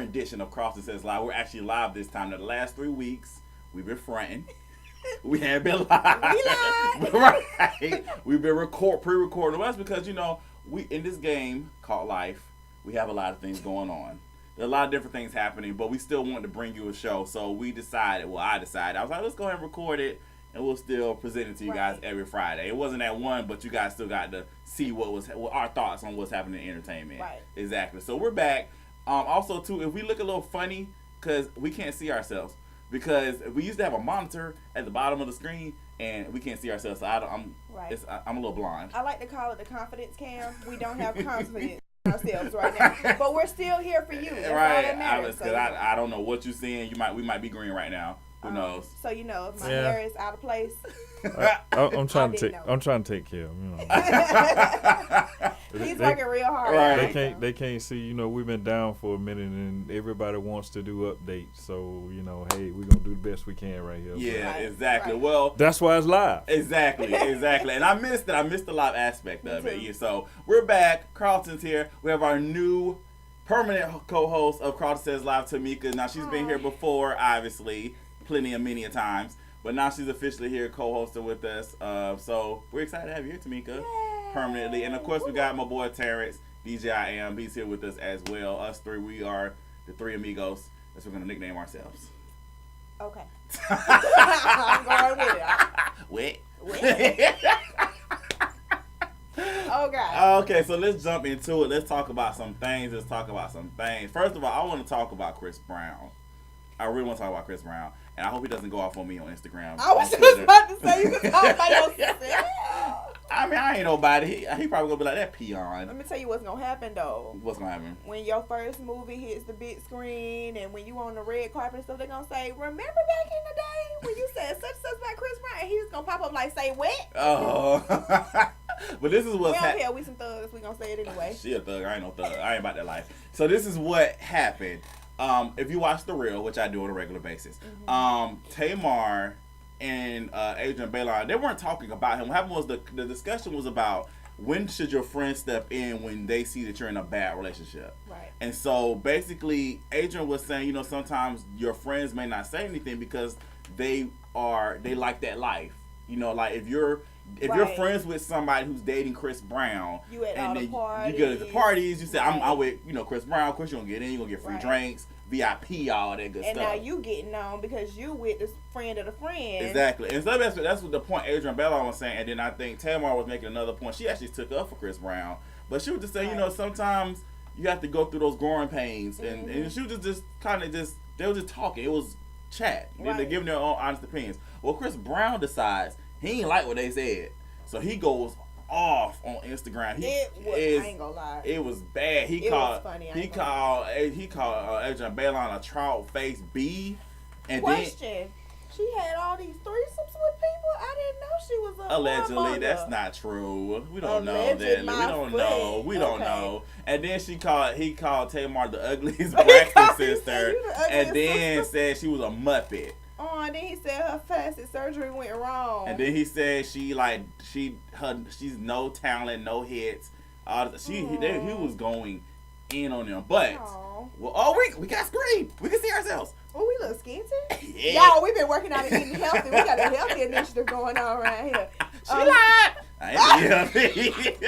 rendition of KARLTON Says Live. We're actually live this time. Now, the last 3 weeks, we've been fronting. We haven't been live. We live. Right. We've been pre-recording. Well, that's because, we in this game called life, we have a lot of things going on. There's a lot of different things happening, but we still want to bring you a show. So I decided, I was like, let's go ahead and record it, and we'll still present it to you guys every Friday. It wasn't at 1, but you guys still got to see what our thoughts on what's happening in entertainment. Right. Exactly. So we're back. Also, too, if we look a little funny, because we can't see ourselves. Because we used to have a monitor at the bottom of the screen, and we can't see ourselves. So I'm a little blind. I like to call it the confidence cam. We don't have confidence in ourselves right now, but we're still here for you. That's all that matters. Because I don't know what you're seeing. We might be green right now. Who knows? So if my hair is out of place. I'm trying to take care of him. He's working real hard. Right. They can't see. We've been down for a minute, and everybody wants to do updates. So hey, we're gonna do the best we can right here. Yeah, right. exactly. Right. Well, that's why it's live. Exactly. And I missed it. I missed the live aspect of it. too. So we're back. KARLTON's here. We have our new permanent co-host of KARLTON Says Live, Tamika. Now she's been here before, obviously, many times. But now she's officially here co-hosting with us. So we're excited to have you here, Tamika, permanently. And of course, we got my boy Terrence, DJ I Am. He's here with us as well. Us three, we are the three amigos. That's what we're going to nickname ourselves. Okay. I'm going with it. What? Oh, God. Okay, so let's jump into it. Let's talk about some things. First of all, I want to talk about Chris Brown. I really want to talk about Chris Brown. And I hope he doesn't go off on me on Instagram. I was just about to say, you can talk about yourself. I mean, I ain't nobody. He probably gonna be like that peon. Let me tell you what's gonna happen though. What's gonna happen? When your first movie hits the big screen and when you on the red carpet and stuff, they're gonna say, remember back in the day when you said such and such about Chris Brown? And he's gonna pop up like, say what? Oh. But this is what's happening. We some thugs. We gonna say it anyway. She a thug. I ain't no thug. I ain't about that life. So this is what happened. If you watch The Real, which I do on a regular basis, Tamar and Adrienne Bailon, they weren't talking about him. What happened was the discussion was about when should your friends step in when they see that you're in a bad relationship. Right. And so basically, Adrienne was saying, sometimes your friends may not say anything because they like that life. Like if you're friends with somebody who's dating Chris Brown, you at and all then the parties. you go to the parties, you say, I'm with Chris Brown. Of course, you're gonna get in. You're gonna get free Right. drinks, VIP, all that good and stuff. now you getting on because you with this friend of the friend. Exactly. And so that's what the point Adrienne Bailon was saying. And then I think Tamar was making another point. She actually took up for Chris Brown, but she was just saying, Right. sometimes you have to go through those growing pains, and she was just kind of they were just talking. It was chat. Right. They're giving their own honest opinions. Well, Chris Brown decides he ain't like what they said, so he goes off on Instagram. I ain't gonna lie. It was bad. He called Adrienne Bailon a trout face bee. And Question. She had all these threesomes with people. I didn't know she was a allegedly, whoremonger. that's not true. We don't Alleged know that. We my don't foot. know. We don't Okay. know. And then he called Tamar the ugliest Braxton He said, sister, "You the ugliest and then sister." said she was a muppet. Oh, and then he said her plastic surgery went wrong. And then he said she's no talent, no hits. He was going in on them, but we got screen. We can see ourselves. Oh, we look skinty. Yeah. Y'all, we've been working out and eating healthy. We got a healthy initiative going on around here. She lied. I ain't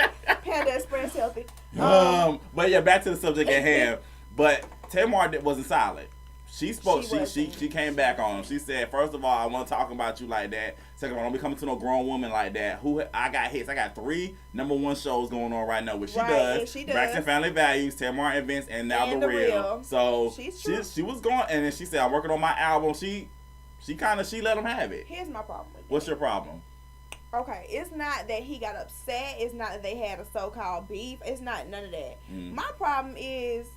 Panda Express healthy. But yeah, back to the subject at hand. But Tamar wasn't silent. She spoke. She came back on him. She said, first of all, I want to talk about you like that. Second of all, don't be coming to no grown woman like that. I got hits. I got 3 #1 shows going on right now, which she does. Braxton Family Values, Tamar Events, and now The Real. So she was going, and then she said, I'm working on my album. She let them have it. Here's my problem with What's your problem? Okay, it's not that he got upset. It's not that they had a so-called beef. It's not none of that. My problem is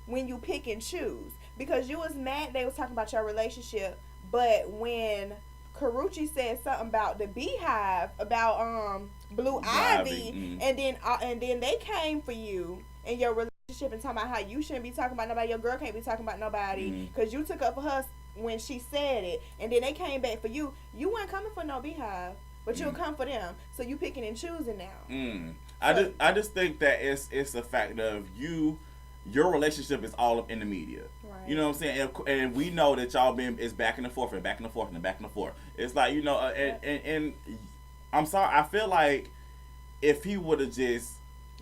when you pick and choose. Because you was mad they was talking about your relationship, but when Karrueche said something about the beehive, about Blue Ivy, and then they came for you in your relationship and talking about how you shouldn't be talking about nobody, your girl can't be talking about nobody, because you took up for her when she said it, and then they came back for you. You weren't coming for no beehive, but you'll come for them. So you picking and choosing now. I just think that it's a fact of you your relationship is all up in the media. Right. You know what I'm saying? And we know that y'all it's back and forth and back and forth and back and forth. It's like, you know, and I'm sorry, I feel like if he would have just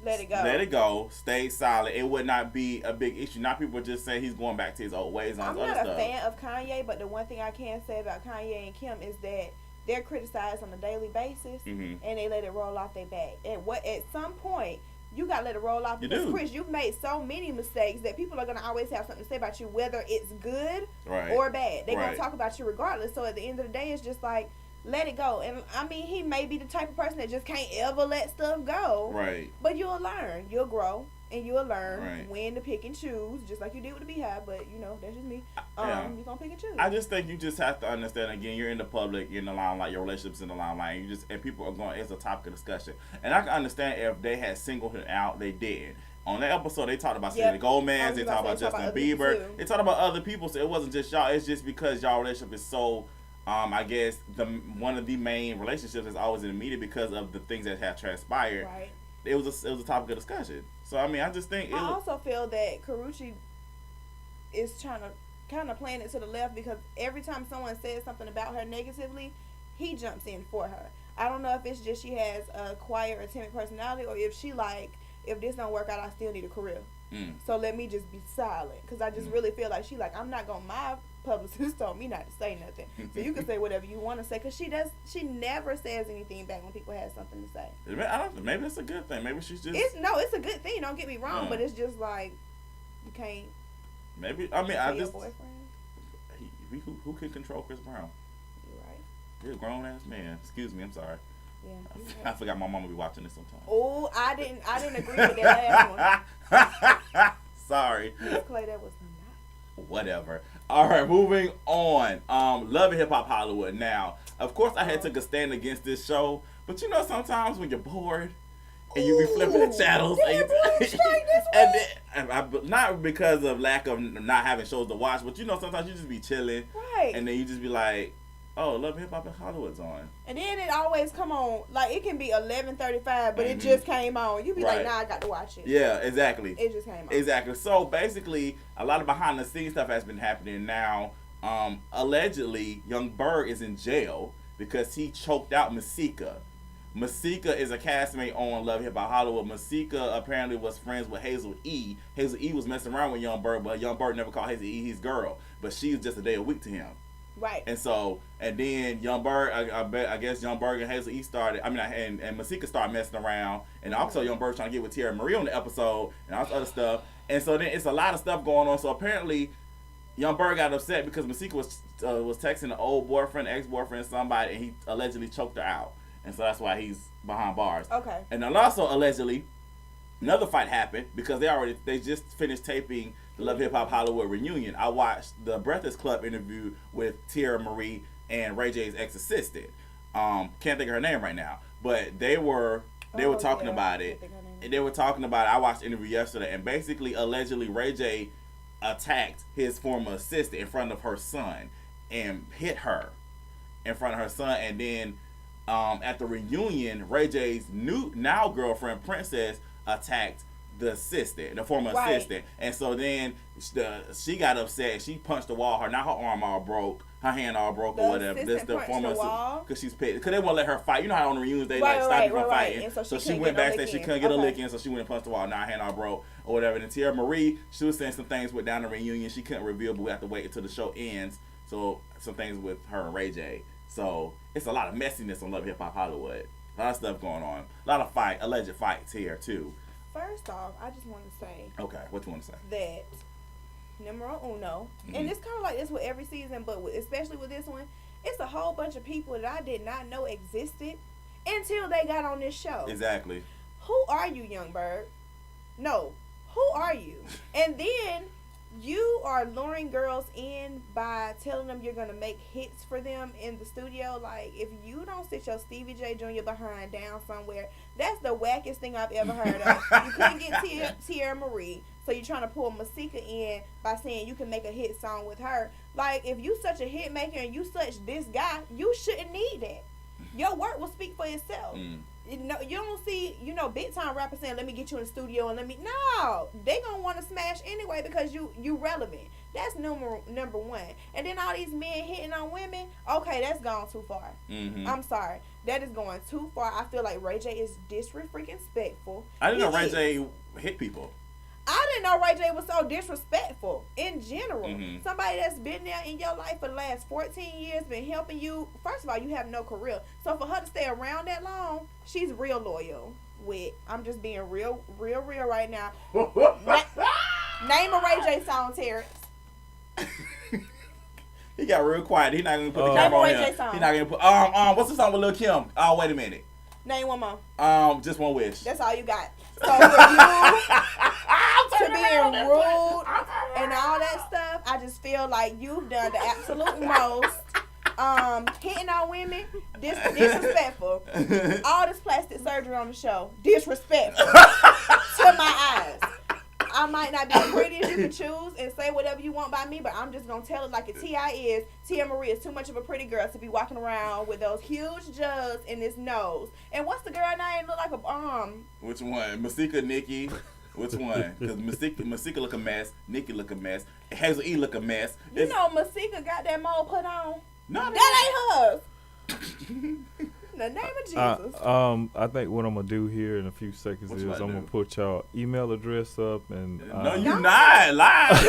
let it go, stayed silent, it would not be a big issue. Now people are just saying he's going back to his old ways on I'm other not stuff. a fan of Kanye, but the one thing I can say about Kanye and Kim is that they're criticized on a daily basis, and they let it roll off their back. And at some point, you got to let it roll off. Because, Chris, you've made so many mistakes that people are going to always have something to say about you, whether it's good or bad. They're going to talk about you regardless. So at the end of the day, it's just like, let it go. And, I mean, he may be the type of person that just can't ever let stuff go. Right. But you'll learn. You'll grow. And you'll learn when to pick and choose, just like you did with the Beehive. But, you know, that's just me. You're going to pick and choose. I just think you just have to understand, again, you're in the public, you're in the limelight, your relationship's in the limelight. And people are going, it's a topic of discussion. And I can understand if they had singled him out, they did. On that episode, they talked about Selena Gomez, they talked about Justin Bieber, they talked about other people. So it wasn't just y'all, it's just because y'all relationship is so, I guess, one of the main relationships that's always in the media because of the things that have transpired. Right. It was a topic of discussion. So, I mean, I just think... I also feel that Karrueche is trying to kind of playing it to the left because every time someone says something about her negatively, he jumps in for her. I don't know if it's just she has a quiet or timid personality or if she like, if this don't work out, I still need a career. So let me just be silent. Because I just really feel like she like, I'm not going to... My publicist told me not to say nothing. So you can say whatever you want to say. Because she never says anything back when people have something to say. Maybe that's a good thing. Maybe she's just... It's a good thing. Don't get me wrong. But it's just like, you can't... Maybe... I mean, I just... Boyfriend. Who can control Chris Brown? You're right. He's a grown-ass man. Excuse me. I'm sorry. Yeah, I forgot my mom will be watching this sometime. Oh, I didn't agree with that last one. Sorry. Clay, that was not. Whatever. All right, moving on. Love and Hip Hop Hollywood. Now, of course, I had took a stand against this show, but you know, sometimes when you're bored and you be flipping the channels, and not because of lack of not having shows to watch, but you know, sometimes you just be chilling, right? And then you just be like, oh, Love and Hip Hop Hollywood's on. And then it always come on, like it can be 11:35, but it just came on. You be like, nah, I got to watch it. Yeah, exactly. It just came on. Exactly. So basically, a lot of behind the scenes stuff has been happening now. Allegedly, Young Berg is in jail because he choked out Masika. Masika is a castmate on Love Hip Hop Hollywood. Masika apparently was friends with Hazel E. Hazel E was messing around with Young Berg, but Young Berg never called Hazel E his girl. But she's just a day a week to him. Right. And so, and then Young Berg, I guess Young Berg and Hazel E started, and Masika started messing around. And also Young Berg trying to get with Tierra Marie on the episode and all this other stuff. And so then it's a lot of stuff going on. So apparently, Young Berg got upset because Masika was texting an old boyfriend, ex-boyfriend, somebody, and he allegedly choked her out. And so that's why he's behind bars. Okay. And then also, allegedly, another fight happened because they just finished taping the Love Hip Hop Hollywood reunion. I watched the Breakfast Club interview with Tierra Marie and Ray J's ex-assistant. Can't think of her name right now, but they were talking about it. And they were talking about it. I watched the interview yesterday, and basically, allegedly, Ray J attacked his former assistant in front of her son and hit her in front of her son, and then at the reunion, Ray J's now girlfriend Princess attacked the former assistant, and so then she got upset. She punched the wall. Her arm all broke, her hand all broke, or whatever. This the former assistant because she's pissed because they won't let her fight. You know how on the reunions they stop you from fighting. And so she went backstage. She couldn't get a lick in, so she went and punched the wall. Now her hand all broke or whatever. And Tierra Marie, she was saying some things with down the reunion. She couldn't reveal, but we have to wait until the show ends. So some things with her and Ray J. So it's a lot of messiness on Love Hip Hop Hollywood. A lot of stuff going on. A lot of alleged fights here too. First off, I just want to say. Okay, what you want to say? That numero uno, and it's kind of like this with every season, but especially with this one, it's a whole bunch of people that I did not know existed until they got on this show. Exactly. Who are you, Young Berg? No, who are you? And then you are luring girls in by telling them you're going to make hits for them in the studio. Like, if you don't sit your Stevie J Jr. behind down somewhere, that's the wackest thing I've ever heard of. You couldn't get Tierra Marie, so you're trying to pull Masika in by saying you can make a hit song with her. Like, if you such a hit maker and you such this guy, you shouldn't need that. Your work will speak for itself. No, you don't see, big time rappers saying, "Let me get you in the studio and let me." No, they gonna want to smash anyway because you relevant. That's number one. And then all these men hitting on women. Okay, that's gone too far. Mm-hmm. I'm sorry, that is going too far. I feel like Ray J is disrespectful. I didn't know Ray J hit people. I didn't know Ray J was so disrespectful in general. Mm-hmm. Somebody that's been there in your life for the last 14 years, been helping you. First of all, you have no career. So for her to stay around that long, she's real loyal. I'm just being real right now. Name a Ray J song, Terrence. He got real quiet. He not gonna put the camera on him. He not gonna put. What's the song with Lil Kim? Oh, wait a minute. Name one more. Just One Wish. That's all you got. So for you to being rude and all that stuff, I just feel like you've done the absolute most. Hitting on women, disrespectful. All this plastic surgery on the show, disrespectful to my eyes. I might not be the prettiest, you can choose and say whatever you want by me, but I'm just gonna tell it like a T.I. is. Tia Marie is too much of a pretty girl to be walking around with those huge jugs in his nose. And what's the girl name? Look like a Which one? Masika, Nikki. Which one? Because Masika look a mess. Nikki look a mess. Hazel E look a mess. Masika got that mold put on. No, that ain't hers. The name of Jesus. I think what I'm gonna do here in a few seconds is I'm gonna put y'all email address up and. No, you not live.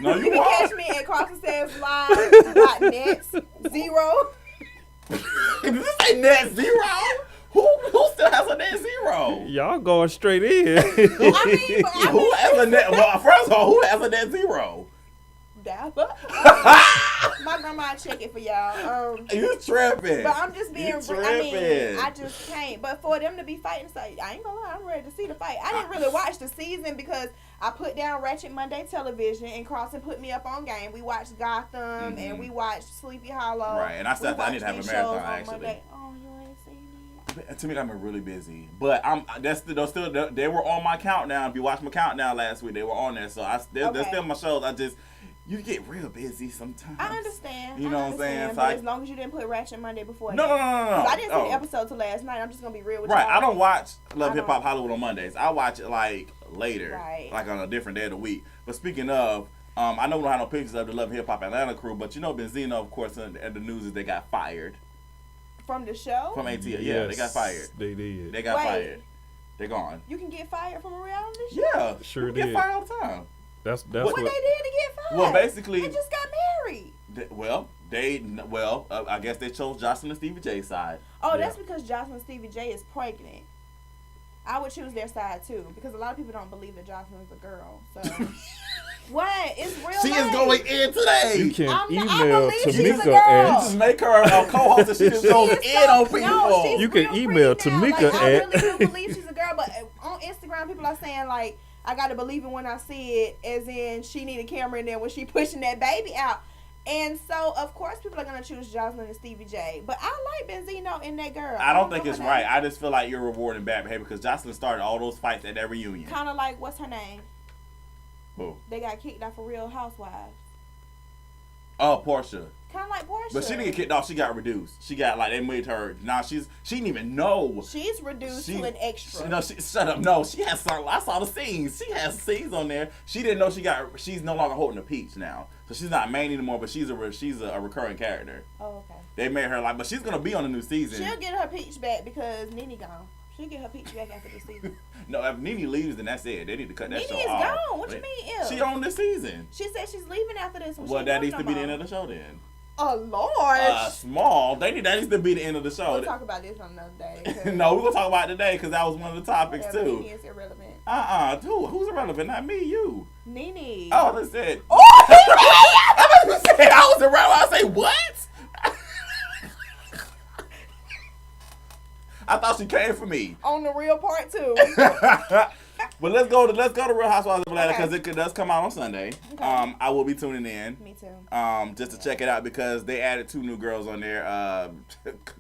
No, you can won't. catch me at CarltonSaysLive.net 0. This ain't net 0. Who still has a net 0? Y'all going straight in. Who has a net? Well, first of all, who has a net 0? My grandma check it for y'all. You tripping? But I'm just being. I just can't. But for them to be fighting, I ain't gonna lie, I'm ready to see the fight. I didn't really watch the season because I put down Ratchet Monday television and Carlton put me up on game. We watched Gotham and we watched Sleepy Hollow. Right, and I said I need to have a marathon actually. Monday. Oh, you ain't seen it. To me, I've been really busy, but they were on my countdown. If you watched my countdown last week, they were on there, so they're still my shows. You get real busy sometimes. I understand. You know what I'm saying? But as long as you didn't put Ratchet Monday before. No. I didn't see the episode till last night. I'm just gonna be real with you. Right. I don't watch Love Hip Hop Hollywood on Mondays. I watch it like later, like on a different day of the week. But speaking of, I know we don't have no pictures of the Love Hip Hop Atlanta crew, but Benzino, of course, and the news is they got fired. From the show? From ATL. Yeah, they got fired. They did. They got fired. They're gone. You can get fired from a reality show? Yeah. Sure did. Get fired all the time. That's what they did to get fired. Well, basically, they just got married. I guess they chose Jocelyn and Stevie J's side. Oh, that's because Jocelyn and Stevie J is pregnant. I would choose their side too because a lot of people don't believe that Jocelyn is a girl. So what? It's real. She is going in today. You can email Tamika at. Just make her a co-host and she just goes in on people. No, you can email Tamika at. I really do believe she's a girl, but on Instagram people are saying like, I gotta believe it when I see it, as in she need a camera in there when she pushing that baby out. And so, of course, people are gonna choose Jocelyn and Stevie J. But I like Benzino in that girl. I don't think it's right. I just feel like you're rewarding bad behavior because Jocelyn started all those fights at that reunion. Kind of like, what's her name? Who? They got kicked off of Real Housewives. Oh, Portia. Kind of like Portia. But she didn't get kicked off. She got reduced. She got they made her. Now she didn't even know. She's reduced to an extra. No, shut up. No, she has some. I saw the scenes. She has scenes on there. She didn't know she's no longer holding a peach now. So she's not main anymore, but she's a recurring character. Oh, okay. They made her but she's gonna be on the new season. She'll get her peach back because Nene gone. She'll get her peach back after the season. No, if Nene leaves, then that's it. They need to cut that show off. Nene is gone. What you mean, ill? She on this season. She said she's leaving after this one. Well, that needs to be the end of the show then. Oh, Lord. Small. That needs to be the end of the show. We'll talk about this on another day. No, we're going to talk about it today because that was one of the topics, too. Nene is irrelevant. Who's irrelevant? Not me, you. Nene. Oh, that's it. Oh, I was irrelevant. I say, what? I thought she came for me. On the real part, too. But let's go to Real Housewives of Atlanta because it does come out on Sunday. Okay. I will be tuning in. Me too. Just to check it out because they added 2 new girls on there,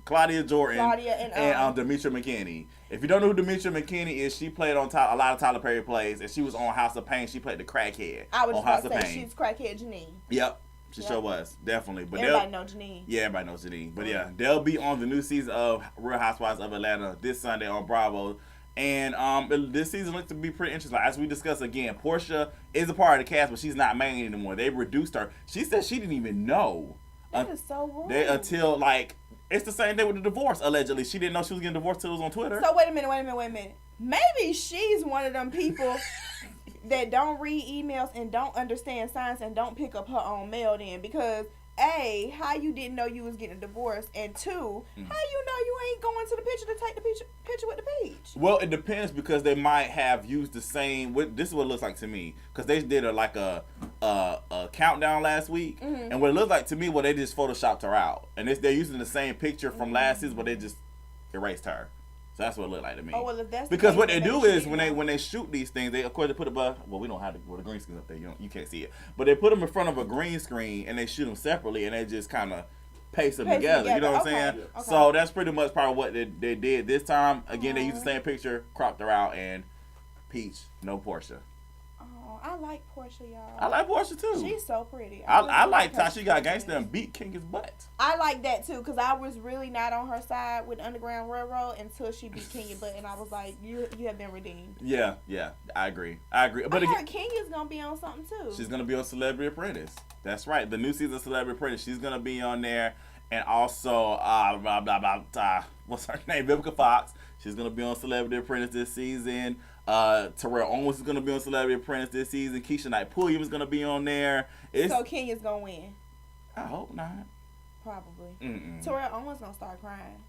Claudia Jordan and Demetria McKinney. If you don't know who Demetria McKinney is, she played on a lot of Tyler Perry plays, and she was on House of Pain. She played the crackhead I was on just House of about to Pain. She's crackhead Janine. Yep. She sure was, definitely. But everybody know Janine. Yeah, everybody knows Janine. But yeah, they'll be on the new season of Real Housewives of Atlanta this Sunday on Bravo. And this season looks to be pretty interesting. As we discussed again, Portia is a part of the cast, but she's not main anymore. They reduced her. She said she didn't even know. That is so rude. Until, like, it's the same day with the divorce, allegedly. She didn't know she was getting divorced till it was on Twitter. So wait a minute. Maybe she's one of them people that don't read emails and don't understand signs and don't pick up her own mail then, because A, how you didn't know you was getting a divorce, and two, how you know you ain't going to the picture to take the picture with the peach? Well, it depends, because they might have used the same. This is what it looks like to me, because they did a countdown last week, and what it looks like to me, they just photoshopped her out, and they're using the same picture from last season, but they just erased her. So that's what it looked like to me. Oh, well, if that's because what they do is when they shoot these things, they of course they put we don't have the green screen up there. You can't see it, but they put them in front of a green screen and they shoot them separately and they just kind of paste them together. You know what I'm saying? Okay. So that's pretty much probably what they did this time. Again, they used the same picture, cropped her out, and Peach, no Portia. I like Portia, y'all. I like Portia too. She's so pretty. I like how she got gangsta and beat King's butt. I like that too, because I was really not on her side with Underground Railroad until she beat Kenya's butt, and I was like, you have been redeemed. Yeah, I agree. But I heard Kenya's gonna be on something too. She's gonna be on Celebrity Apprentice. That's right, the new season of Celebrity Apprentice. She's gonna be on there, and also what's her name? Vivica Fox. She's gonna be on Celebrity Apprentice this season. Terrell Owens is going to be on Celebrity Apprentice this season. Keisha Knight Pulliam is going to be on there. So Kenya's going to win? I hope not. Probably. Terrell Owens going to start crying.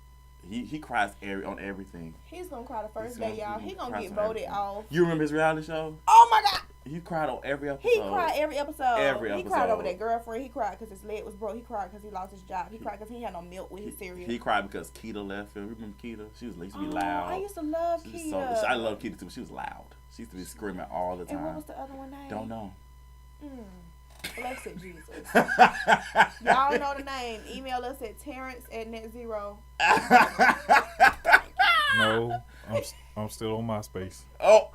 He cries on everything. He's going to cry the first day, y'all. He's going to get voted off. You remember his reality show? Oh, my God. He cried on every episode. He cried every episode. He cried over that girlfriend. He cried because his leg was broke. He cried because he lost his job. He cried because he had no milk with his cereal. He cried because Keita left him. Remember Keita? She used to be loud. I used to love Keita. I love Keita too, but she was loud. She used to be screaming all the time. And what was the other one name? Don't know. Blessed Jesus. Y'all know the name. Email us at Terrence@netzero. No, I'm still on MySpace. Oh.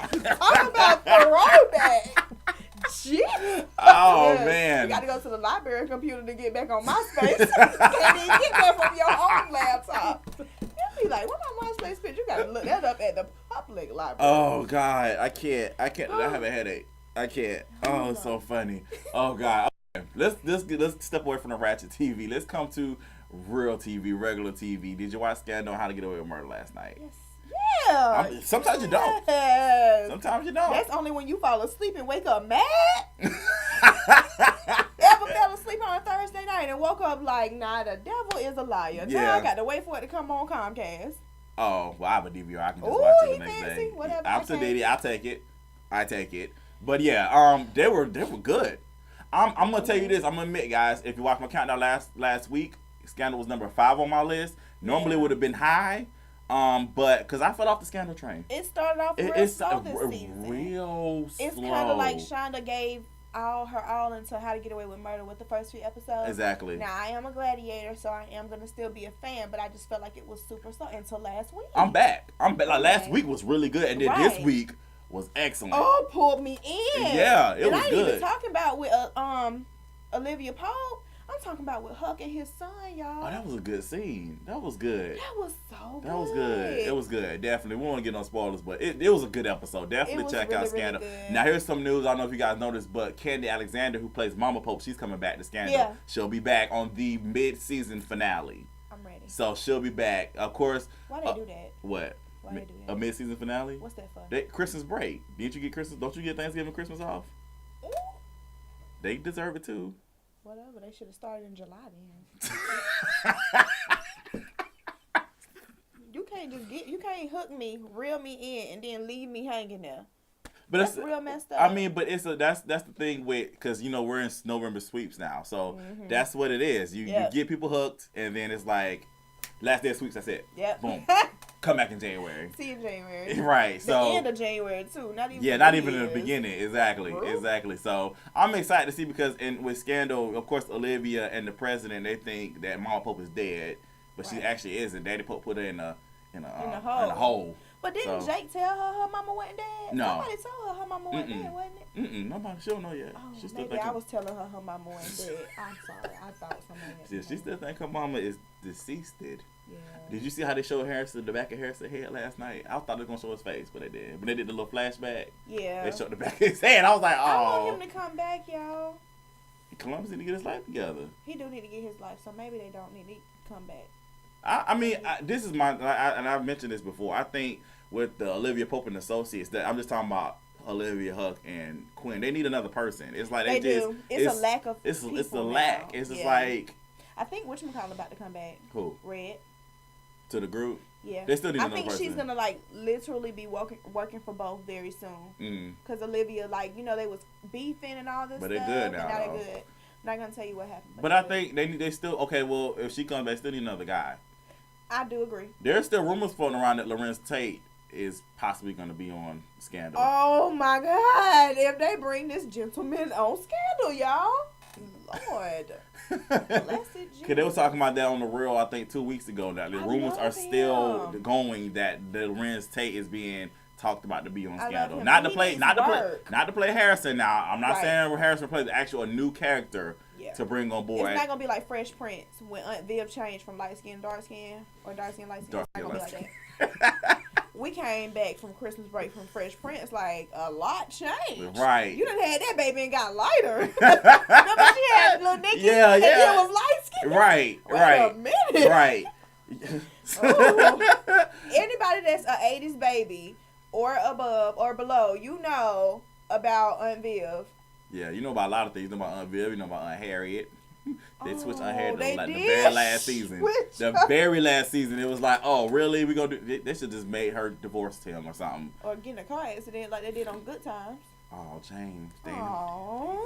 Talk about throwback. Jeez. Oh, man. You got to go to the library computer to get back on MySpace. You can't even get that from your own laptop. You'll be like, what my MySpace picture? You got to look that up at the public library. Oh, God. I can't. I have a headache. I can't. Oh, it's so funny. Oh, God. Okay. Let's step away from the ratchet TV. Let's come to real TV, regular TV. Did you watch Scandal on How to Get Away with Murder last night? Yes. Yeah. Sometimes you don't. Yes. Sometimes you don't. That's only when you fall asleep and wake up mad. Ever fell asleep on a Thursday night and woke up like, nah, the devil is a liar. Yeah. Now I got to wait for it to come on Comcast. Oh, well, I have a DVR. I can just watch it the next fancy. day. Whatever. I'm sedated. I take it. But yeah, they were good. I'm gonna tell you this. I'm gonna admit, guys, if you watched my countdown last week, Scandal was number 5 on my list. Normally it would have been high. But because I fell off the Scandal train. It started off real slow this season. Real slow. It's kind of like Shonda gave her all into How to Get Away with Murder with the first few episodes. Exactly. Now, I am a gladiator, so I am going to still be a fan, but I just felt like it was super slow until last week. I'm back. Like last week was really good, and then this week was excellent. Oh, pulled me in. Yeah, it was good. And I ain't even talking about with Olivia Pope. I'm talking about with Huck and his son, y'all. Oh, that was a good scene. That was good. That was so good. That was good. It was good. Definitely. We won't get no spoilers, but it was a good episode. Definitely check out Scandal. Really now, here's some news. I don't know if you guys noticed, but Candy Alexander, who plays Mama Pope, she's coming back to Scandal. Yeah. She'll be back on the mid-season finale. I'm ready. So she'll be back. Of course. Why they do that? What? Why they do that? A mid-season finale? What's that for? Christmas break. Didn't you get Christmas? Don't you get Thanksgiving and Christmas off? Ooh. They deserve it too. Whatever, they should have started in July then. You can't hook me, reel me in, and then leave me hanging there. But that's real messed up. I mean, but that's the thing with, because we're in November sweeps now, so that's what it is. You get people hooked, and then it's like last day of sweeps. That's it. Yep. Boom. Come back in January. See you in January. Right. The So end of January too. Not even. Yeah, not even in the beginning. Exactly. Exactly. So I'm excited to see, because with Scandal, of course, Olivia and the president, they think that Mama Pope is dead, but she actually isn't. Daddy Pope put her in a hole. But didn't Jake tell her mama wasn't dead? No. Somebody told her mama wasn't dead, wasn't it? Nobody, she don't know yet. Oh, She still maybe I was telling her mama wasn't dead. I'm sorry. I thought somebody had she still think her mama is deceased. Yeah. Did you see how they showed Harrison, the back of Harrison's head last night? I thought they were going to show his face, but they didn't. When they did the little flashback, Yeah. they showed the back of his head. I was like, oh. I want him to come back, y'all. Columbus need to get his life together. He do need to get his life, so maybe they don't need to come back. I mean, this is my, and I've mentioned this before. I think with the Olivia Pope and Associates, that I'm just talking about Olivia Huck and Quinn. They need another person. It's like They just, do. It's a lack of It's a people lack. now. It's just Yeah. like I think whatchamacallit about to come back. who Red. to the group. Yeah. They still need I another think person. she's gonna like literally be working for both very soon. Cause Olivia, like, you know, they was beefing and all this But stuff. they good now, And now though. they good. Not gonna tell you what happened. But I think they still okay. Well, if she comes back, still need another guy. I do agree. There's still rumors floating around that Lorenz Tate is possibly going to be on Scandal. Oh my God! If they bring this gentleman on Scandal, y'all, Lord, blessed Jesus. Cause they were talking about that on the Real, I think 2 weeks ago. Now the rumors are love still him. going that the Lorenz Tate is being talked about to be on I love Scandal. him. Not to He play, needs not to play, work. not to play Harrison. Now I'm not Right. saying Harrison plays a new character Yeah. to bring on board. It's not gonna be like Fresh Prince when Aunt Viv changed from light skin to dark skin, or dark skin light skin. Dark It's not gonna skin, be like that. We came back from Christmas break from Fresh Prince, like a lot changed. Right. You done had that baby and got lighter. Remember she had little Nicky? Yeah, and yeah. it was light skin. Right, Wait right, a minute. right. Ooh. Anybody that's a 80s baby or above or below, you know about Aunt Viv. Yeah, you know about a lot of things. You know about Aunt Viv, you know about Aunt Harriet. They switched Aunt Harriet they like the did very last season. switch The her. very last season, it was like, oh, really? We gonna do? They should just made her divorce him or something. Or get in a car accident like they did on Good Times. Oh, James, damn. Aww.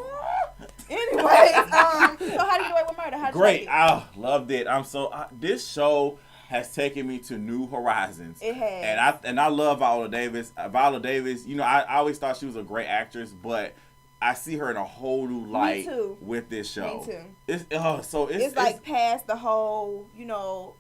Anyways, so how do you get away with murder? How did Great, you like it? loved it. This show has taken me to new horizons. It has. And I love Viola Davis. Viola Davis, you know, I always thought she was a great actress, but I see her in a whole new light too. with this show. Me too. It's like past the whole, you know,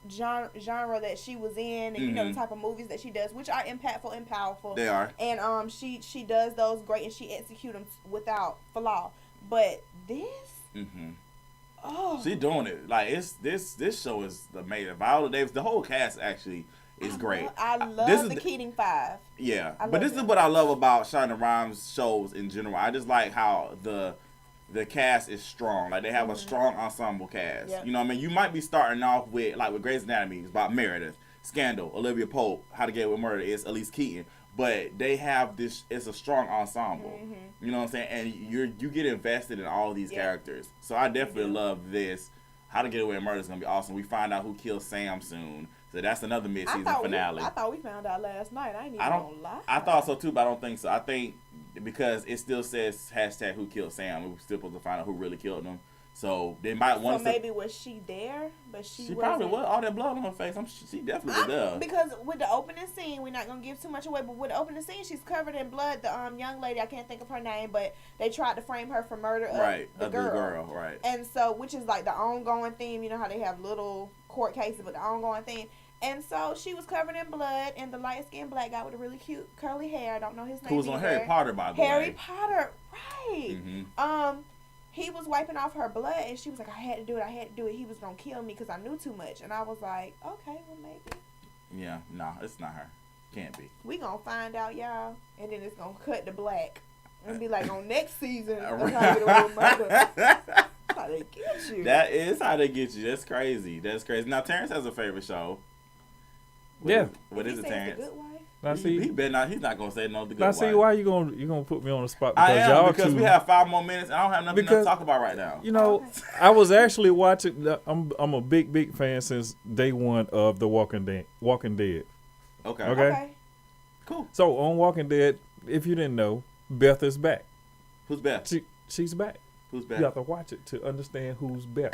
genre that she was in, and you know the type of movies that she does, which are impactful and powerful. They are. And she does those great, and she executes them without flaw. But this, oh, she doing it. Like this show is amazing. Viola Davis, the whole cast actually is great. I love the Keating Five. Yeah, I but love this them. is what I love about Shonda Rhimes shows in general. I just like how the cast is strong. Like they have a strong ensemble cast. Yep. You know what I mean? You might be starting off with like with Grey's Anatomy, it's about Meredith, Scandal, Olivia Pope, How to Get Away with Murder is Elise Keaton. But they have this. It's a strong ensemble. You know what I'm saying? And you get invested in all these characters. So I definitely love this. How to Get Away with Murder is gonna be awesome. We find out who killed Sam soon. So that's another mid-season finale. I thought we found out last night. I ain't even gonna lie. I thought so too, but I don't think so. I think because it still says # who killed Sam, we're still supposed to find out who really killed him. So they might want So maybe was she there, but she probably wasn't? was. All that blood on her face. She definitely was there. Because with the opening scene, we're not gonna give too much away, but with the opening scene, she's covered in blood. The young lady, I can't think of her name, but they tried to frame her for murder of the girl. Right. And so, which is like the ongoing theme. You know how they have little court cases, but the ongoing theme. And so she was covered in blood, and the light-skinned black guy with the really cute curly hair, I don't know his name. Who was on Harry Potter, by the way. Harry Potter, right. He was wiping off her blood, and she was like, I had to do it. He was going to kill me because I knew too much. And I was like, okay, well, maybe. Yeah, no, it's not her. Can't be. We going to find out, y'all. And then it's going to cut to black. And be like, on next season, of How to Get Away with Murder. That's how they get you. That is how they get you. That's crazy. Now, Terrence has a favorite show. What is it, Terrence? The Good Wife? Now see, He's not gonna say no. The Good now Wife. see why you gonna put me on the spot I because am y'all because two, we have 5 more minutes and I don't have nothing to talk about right now. You know, I was actually watching. I'm a big fan since day one of The Walking Dead. Okay. Cool. So on Walking Dead, if you didn't know, Beth is back. Who's Beth? She's back. Who's Beth? You have to watch it to understand who's Beth.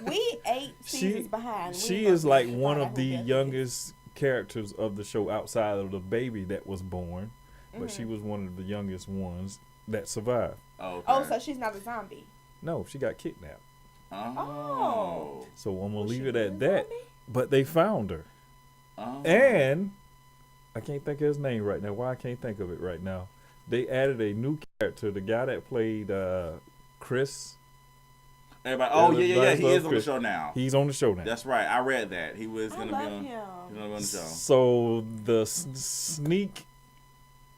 We 8 seasons behind. She is like one of the youngest characters of the show outside of the baby that was born, but she was one of the youngest ones that survived. Okay. Oh, so she's not a zombie. No, she got kidnapped. Oh. So I'm gonna leave it at that. But they found her. Oh. And I can't think of his name right now. Why I can't think of it right now? they added a new character. The guy that played Chris. Everybody, oh yeah. He is on the show now. He's on the show now. That's right. I read that he was going to be on. Him. He's going to be on the show. So the sneak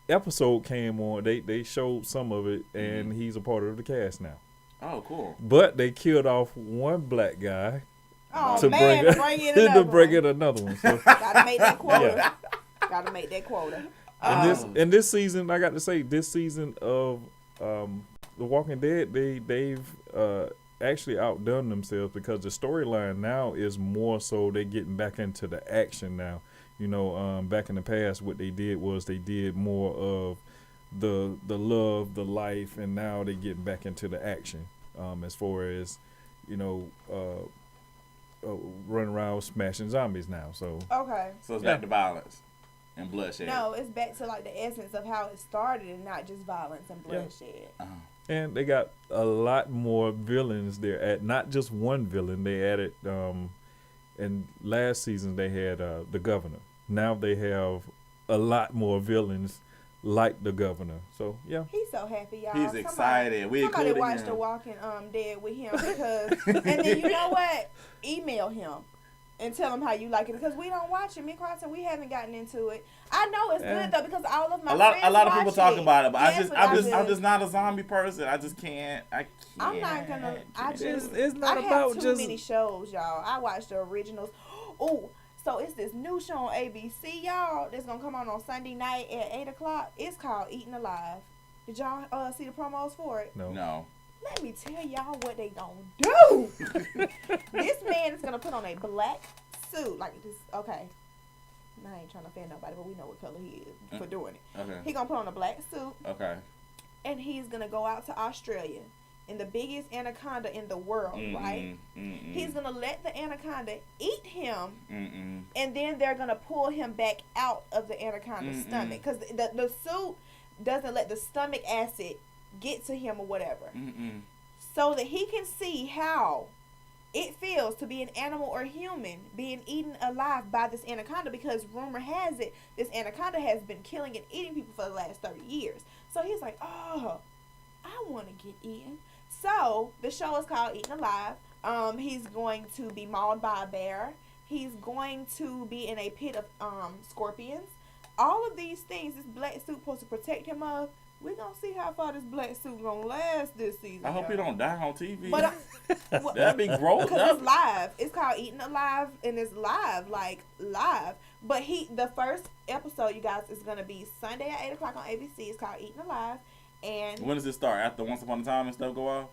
episode came on. They showed some of it, and he's a part of the cast now. Oh, cool. But they killed off one black guy. Oh to man, bring in another one. So, gotta make that quota. Gotta make that quota. And this season, I got to say, this season of The Walking Dead, they've actually outdone themselves because the storyline now is more so they're getting back into the action now. You know, back in the past, what they did was they did more of the love, the life, and now they're getting back into the action. As far as, you know, running around smashing zombies now. So So it's back to violence and bloodshed. No, it's back to like the essence of how it started and not just violence and bloodshed. And they got a lot more villains there. Not just one villain. They added, in last season they had the governor. Now they have a lot more villains like the governor. So yeah, he's so happy, y'all. He's excited. Somebody watched The Walking Dead with him because, and then you know what? Email him and tell him how you like it because we don't watch it. Me and Carlton, we haven't gotten into it. I know it's good though because all of my friends a lot of people talk it. about it, but yes, I'm just not a zombie person. I just can't. I'm not gonna. It's not I about have too just many shows, y'all. I watch the originals. Oh. So it's this new show on ABC, y'all, that's going to come on Sunday night at 8 o'clock. It's called Eating Alive. Did y'all see the promos for it? No. Let me tell y'all what they going to do. This man is going to put on a black suit. Like this, okay. I ain't trying to offend nobody, but we know what color he is for doing it. Okay. He going to put on a black suit. Okay. And he's going to go out to Australia. And the biggest anaconda in the world, right? He's going to let the anaconda eat him, and then they're going to pull him back out of the anaconda's stomach. Because the suit doesn't let the stomach acid get to him or whatever. So that he can see how it feels to be an animal or human being eaten alive by this anaconda. Because rumor has it, this anaconda has been killing and eating people for the last 30 years. So he's like, oh, I want to get eaten. So the show is called Eating Alive. He's going to be mauled by a bear. He's going to be in a pit of scorpions. All of these things this black suit supposed to protect him of. We're going to see how far this black suit going to last this season. I hope he don't die on TV. But that'd be gross. Because it's live. It's called Eating Alive, and it's live, like live. But the first episode, you guys, is going to be Sunday at 8 o'clock on ABC. It's called Eating Alive. And when does it start? After Once Upon a Time and stuff go off?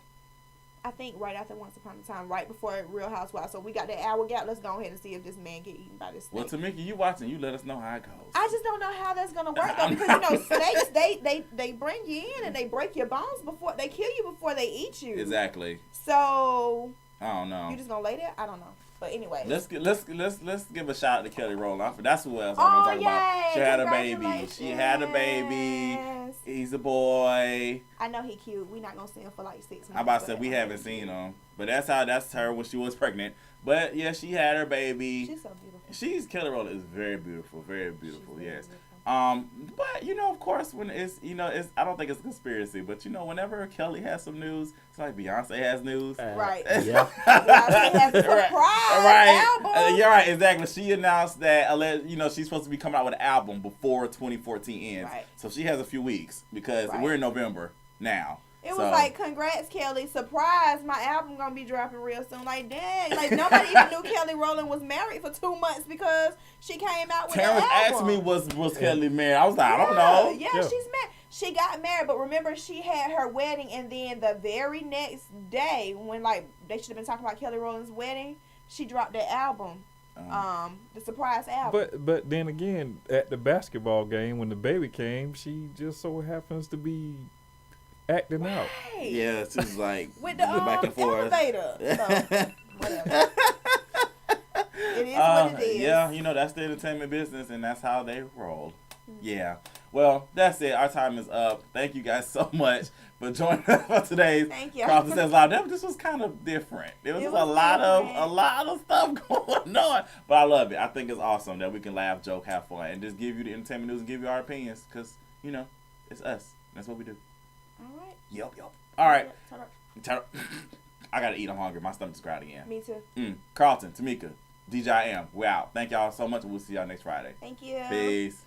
I think right after Once Upon a Time, right before Real Housewives. So we got that hour gap. Let's go ahead and see if this man get eaten by this snake. Well, Tamika, you watching? You let us know how it goes. I just don't know how that's gonna work though, because snakes they bring you in and they break your bones before they kill you before they eat you. Exactly. So I don't know. You just gonna lay there? I don't know. But anyway, let's give a shout out to Kelly Rowland. That's who else I'm gonna talk about. She had a baby. She had a baby. He's a boy. I know he cute. We not gonna see him for like 6 months. I'm about to say we haven't seen him, but that's her when she was pregnant. But yeah, she had her baby. She's so beautiful. Kelly Rowland is very beautiful, very beautiful. Yes. But of course, when it's I don't think it's a conspiracy, but whenever Kelly has some news, it's like Beyonce has news. Right. Yeah. Beyonce has a surprise album. You're right. Exactly. She announced that she's supposed to be coming out with an album before 2014 ends. Right. So she has a few weeks because we're in November now. It was like, congrats, Kelly. Surprise, my album gonna be dropping real soon. Like, dang. Like, nobody even knew Kelly Rowland was married for 2 months because she came out with an album. Terrence asked me, was Kelly married? I was like, I don't know. Yeah, she's married. She got married, but remember, she had her wedding, and then the very next day, when, they should have been talking about Kelly Rowland's wedding, she dropped that album. The surprise album. But then again, at the basketball game, when the baby came, she just so happens to be acting out. Yeah, it's just like with the back and forth. Elevator. So, whatever. It is what it is. Yeah, that's the entertainment business, and that's how they roll. Yeah. Well, that's it. Our time is up. Thank you guys so much for joining us for today's KARLTON Says Live. This was kind of different. There was a lot of stuff going on, but I love it. I think it's awesome that we can laugh, joke, have fun, and just give you the entertainment news and give you our opinions because it's us. That's what we do. All right. Yup. All right. Turn up. I gotta eat. I'm hungry. My stomach's growling again. Me too. Carlton, Tamika, DJM. We're out. Thank y'all so much. We'll see y'all next Friday. Thank you. Peace.